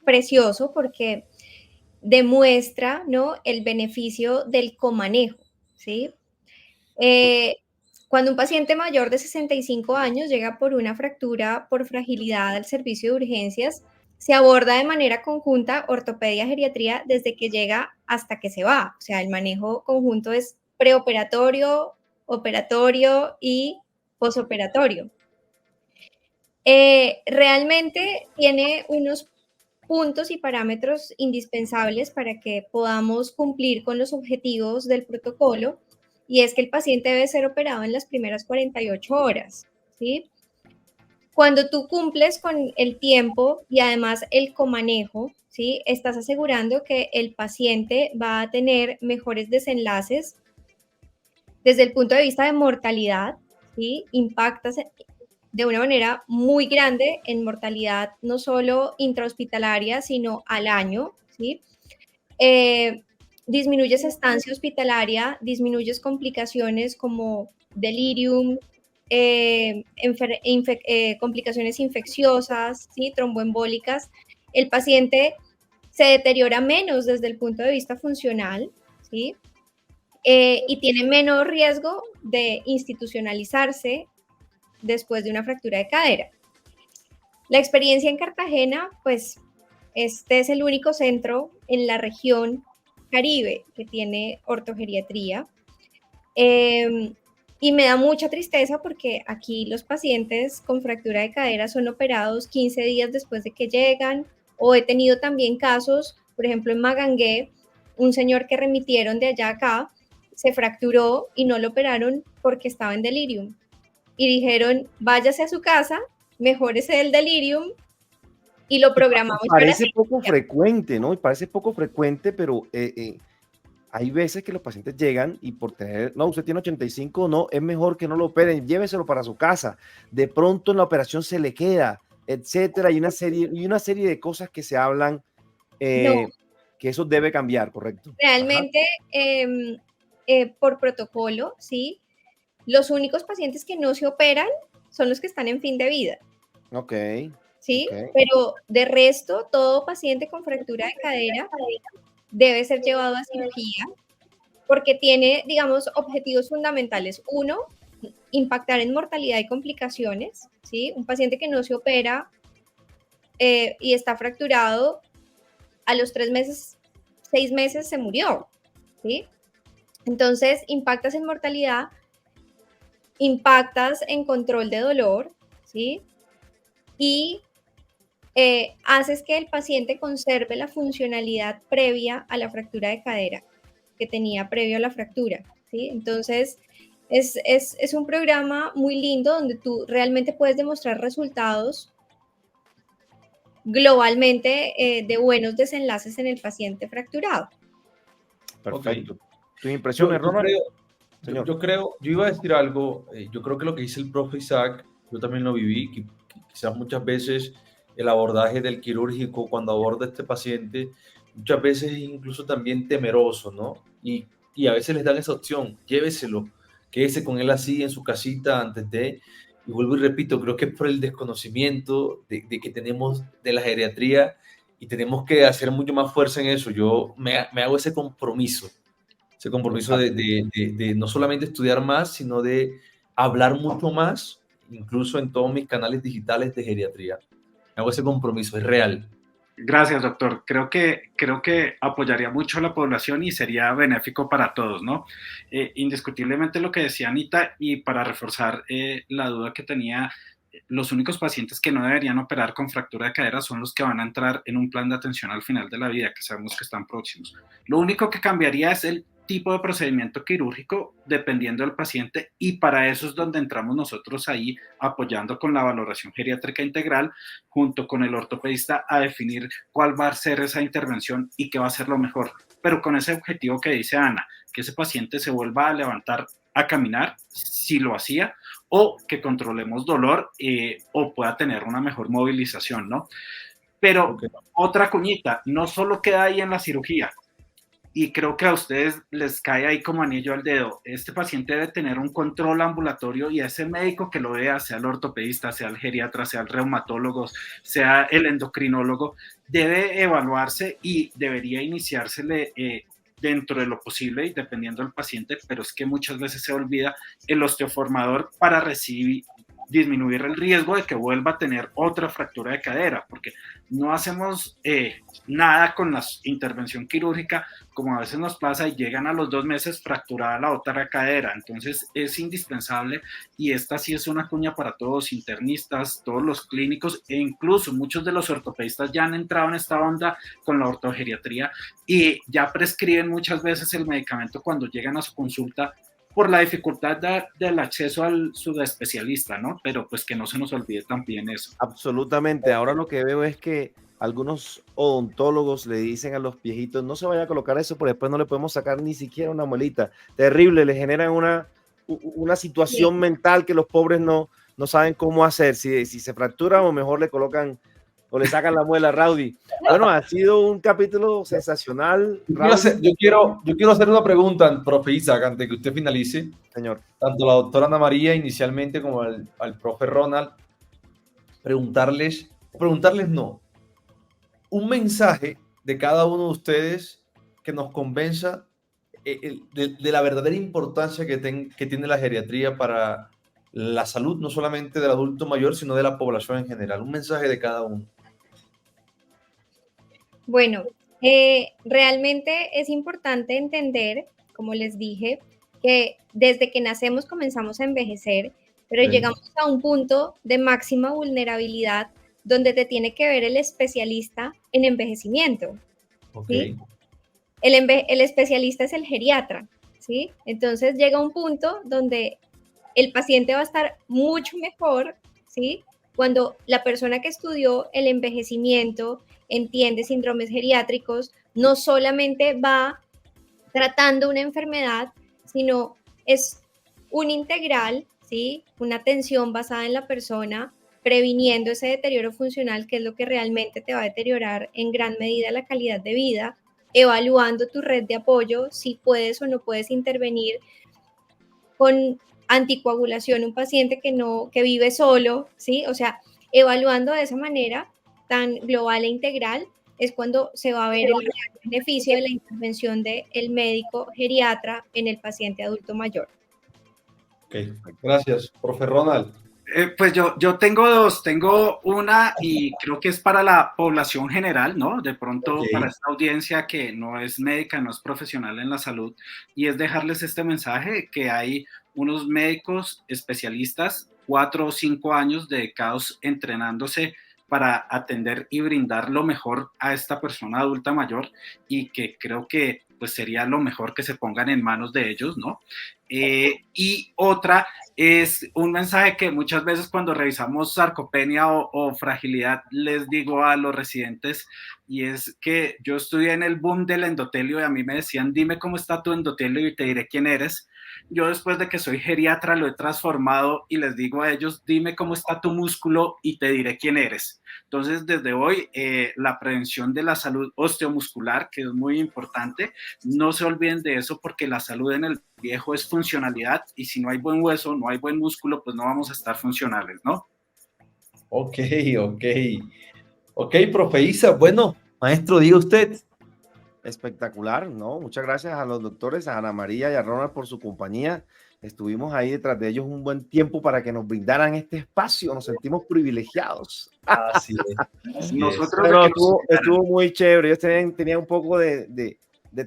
S3: precioso porque demuestra, ¿no?, el beneficio del comanejo, ¿sí? Cuando un paciente mayor de 65 años llega por una fractura por fragilidad al servicio de urgencias, se aborda de manera conjunta ortopedia geriatría desde que llega hasta que se va. O sea, el manejo conjunto es preoperatorio, operatorio y posoperatorio. Realmente tiene unos puntos y parámetros indispensables para que podamos cumplir con los objetivos del protocolo, y es que el paciente debe ser operado en las primeras 48 horas, ¿sí? Cuando tú cumples con el tiempo y además el comanejo, ¿sí?, estás asegurando que el paciente va a tener mejores desenlaces desde el punto de vista de mortalidad, ¿sí? Impactas de una manera muy grande en mortalidad, no solo intrahospitalaria, sino al año, ¿sí? Disminuyes estancia hospitalaria, disminuyes complicaciones como delirium, complicaciones infecciosas, ¿sí?, tromboembólicas. El paciente se deteriora menos desde el punto de vista funcional, ¿sí? Y tiene menos riesgo de institucionalizarse después de una fractura de cadera. La experiencia en Cartagena, pues este es el único centro en la región Caribe que tiene ortogeriatría. Y me da mucha tristeza porque aquí los pacientes con fractura de cadera son operados 15 días después de que llegan, o he tenido también casos, por ejemplo, en Magangué, un señor que remitieron de allá a acá, se fracturó y no lo operaron porque estaba en delirium. Y dijeron, váyase a su casa, mejórese del delirium y lo programamos para
S2: Parece poco frecuente, ¿no? Y parece poco frecuente, pero hay veces que los pacientes llegan y por tener, no, usted tiene 85, no, es mejor que no lo operen, lléveselo para su casa. De pronto en la operación se le queda, etcétera. Y una serie de cosas que se hablan,
S3: No,
S2: que eso debe cambiar, ¿correcto?
S3: realmente, por protocolo, ¿sí? Los únicos pacientes que no se operan son los que están en fin de vida.
S2: Ok.
S3: ¿Sí?
S2: Okay.
S3: Pero de resto, todo paciente con fractura de cadera debe ser llevado a cirugía porque tiene, digamos, objetivos fundamentales. Uno, impactar en mortalidad y complicaciones, ¿sí? Un paciente que no se opera y está fracturado, a los 3 meses, 6 meses se murió, ¿sí? Entonces, impactas en mortalidad, impactas en control de dolor, ¿sí? Y haces que el paciente conserve la funcionalidad previa a la fractura de cadera que tenía previo a la fractura, ¿sí? Entonces, es un programa muy lindo donde tú realmente puedes demostrar resultados globalmente de buenos desenlaces en el paciente fracturado.
S2: Perfecto.
S1: Ok.
S2: ¿Tus impresiones, Ronald?
S1: Yo iba a decir algo, yo creo que lo que dice el profe Isaac, yo también lo viví, que quizás muchas veces el abordaje del quirúrgico cuando aborda a este paciente, muchas veces es incluso también temeroso, ¿no? Y a veces les dan esa opción, lléveselo, quédese con él así en su casita antes de, y vuelvo y repito, creo que es por el desconocimiento de que tenemos de la geriatría y tenemos que hacer mucho más fuerza en eso. Yo me hago ese compromiso de no solamente estudiar más, sino de hablar mucho más, incluso en todos mis canales digitales de geriatría. Hago ese compromiso, es real.
S4: Gracias, doctor. Creo que apoyaría mucho a la población y sería benéfico para todos, ¿no? Indiscutiblemente lo que decía Anita, y para reforzar la duda que tenía, los únicos pacientes que no deberían operar con fractura de cadera son los que van a entrar en un plan de atención al final de la vida, que sabemos que están próximos. Lo único que cambiaría es el tipo de procedimiento quirúrgico dependiendo del paciente, y para eso es donde entramos nosotros ahí apoyando con la valoración geriátrica integral junto con el ortopedista a definir cuál va a ser esa intervención y qué va a ser lo mejor, pero con ese objetivo que dice Ana, que ese paciente se vuelva a levantar a caminar si lo hacía, o que controlemos dolor o pueda tener una mejor movilización, ¿no? Pero otra cuñita, no solo queda ahí en la cirugía, y creo que a ustedes les cae ahí como anillo al dedo. Este paciente debe tener un control ambulatorio y ese médico que lo vea, sea el ortopedista, sea el geriatra, sea el reumatólogo, sea el endocrinólogo, debe evaluarse y debería iniciársele dentro de lo posible y dependiendo del paciente, pero es que muchas veces se olvida el osteoformador para disminuir el riesgo de que vuelva a tener otra fractura de cadera, porque no hacemos nada con la intervención quirúrgica, como a veces nos pasa, y llegan a los 2 meses fracturada la otra cadera. Entonces es indispensable, y esta sí es una cuña para todos, internistas, todos los clínicos, e incluso muchos de los ortopedistas ya han entrado en esta onda con la ortogeriatría y ya prescriben muchas veces el medicamento cuando llegan a su consulta por la dificultad del acceso al subespecialista, ¿no? Pero pues que no se nos olvide también eso.
S2: Absolutamente. Ahora lo que veo es que algunos odontólogos le dicen a los viejitos, no se vaya a colocar eso, porque después no le podemos sacar ni siquiera una muelita. Terrible, le generan una situación mental que los pobres no saben cómo hacer. Si se fracturan o mejor le colocan o le sacan la muela, Raudy. Bueno, ha sido un capítulo sensacional.
S1: Yo quiero hacer una pregunta, profe Isaac, antes de que usted finalice.
S2: Señor.
S1: Tanto a la doctora Ana María inicialmente como al profe Ronald, preguntarles no, un mensaje de cada uno de ustedes que nos convenza de la verdadera importancia que tiene la geriatría para la salud, no solamente del adulto mayor, sino de la población en general. Un mensaje de cada uno.
S3: Bueno, realmente es importante entender, como les dije, que desde que nacemos comenzamos a envejecer, pero
S1: Sí.
S3: llegamos a un punto de máxima vulnerabilidad donde te tiene que ver el especialista en envejecimiento,
S1: Ok.
S3: ¿sí? El especialista es el geriatra, ¿sí? Entonces llega un punto donde el paciente va a estar mucho mejor, ¿sí? Cuando la persona que estudió el envejecimiento entiende síndromes geriátricos, no solamente va tratando una enfermedad, sino es un integral, ¿sí? Una atención basada en la persona, previniendo ese deterioro funcional, que es lo que realmente te va a deteriorar en gran medida la calidad de vida, evaluando tu red de apoyo, si puedes o no puedes intervenir con anticoagulación un paciente que vive solo, ¿sí? O sea, evaluando de esa manera tan global e integral es cuando se va a ver el real beneficio de la intervención del médico geriatra en el paciente adulto mayor.
S1: Ok. Gracias, profe Ronald.
S4: Pues yo tengo dos, tengo una y creo que es para la población general, ¿no? De pronto
S1: Ok.
S4: para esta audiencia que no es médica, no es profesional en la salud, y es dejarles este mensaje que hay unos médicos especialistas, 4 o 5 años dedicados entrenándose para atender y brindar lo mejor a esta persona adulta mayor y que creo que pues sería lo mejor que se pongan en manos de ellos, ¿no? Y otra es un mensaje que muchas veces cuando revisamos sarcopenia o fragilidad les digo a los residentes, y es que yo estudié en el boom del endotelio y a mí me decían, dime cómo está tu endotelio y te diré quién eres. Yo después de que soy geriatra lo he transformado y les digo a ellos, dime cómo está tu músculo y te diré quién eres. Entonces, desde hoy, la prevención de la salud osteomuscular, que es muy importante, no se olviden de eso porque la salud en el viejo es funcionalidad y si no hay buen hueso, no hay buen músculo, pues no vamos a estar funcionales, ¿no?
S1: Ok, ok. Ok, profe Isa. Bueno, maestro, diga usted.
S2: Espectacular, ¿no? Muchas gracias a los doctores, a Ana María y a Ronald por su compañía. Estuvimos ahí detrás de ellos un buen tiempo para que nos brindaran este espacio. Nos sentimos privilegiados.
S1: Así es. Así es.
S4: Nosotros de
S2: Pero
S4: que nos
S2: estuvo muy chévere. Ellos tenían un poco de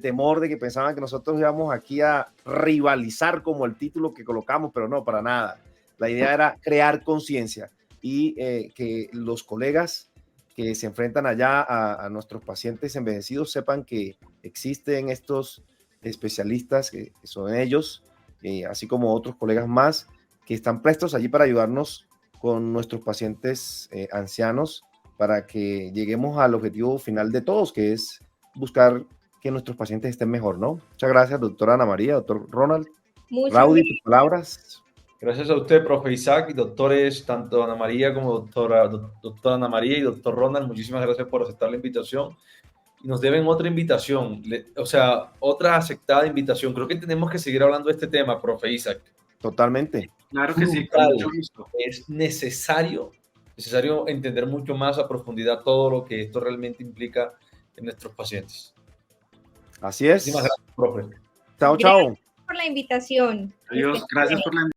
S2: temor de que pensaban que nosotros íbamos aquí a rivalizar como el título que colocamos, pero no, para nada. La idea era crear conciencia y que los colegas que se enfrentan allá a nuestros pacientes envejecidos sepan que existen estos especialistas, que son ellos, así como otros colegas más, que están prestos allí para ayudarnos con nuestros pacientes ancianos para que lleguemos al objetivo final de todos, que es buscar que nuestros pacientes estén mejor, ¿no? Muchas gracias, doctora Ana María, doctor Ronald. Raudy, tus palabras.
S1: Gracias a usted, profe Isaac, y doctores, tanto Ana María como doctora Ana María y doctor Ronald, muchísimas gracias por aceptar la invitación. Y nos deben otra invitación, o sea, otra aceptada invitación. Creo que tenemos que seguir hablando de este tema, profe Isaac.
S2: Totalmente.
S4: Claro que sí, con mucho gusto.
S1: Es necesario entender mucho más a profundidad todo lo que esto realmente implica en nuestros pacientes.
S2: Así es.
S1: Muchísimas gracias, profe.
S2: Chao, chao.
S3: Gracias por la invitación.
S4: Adiós, gracias por la invitación.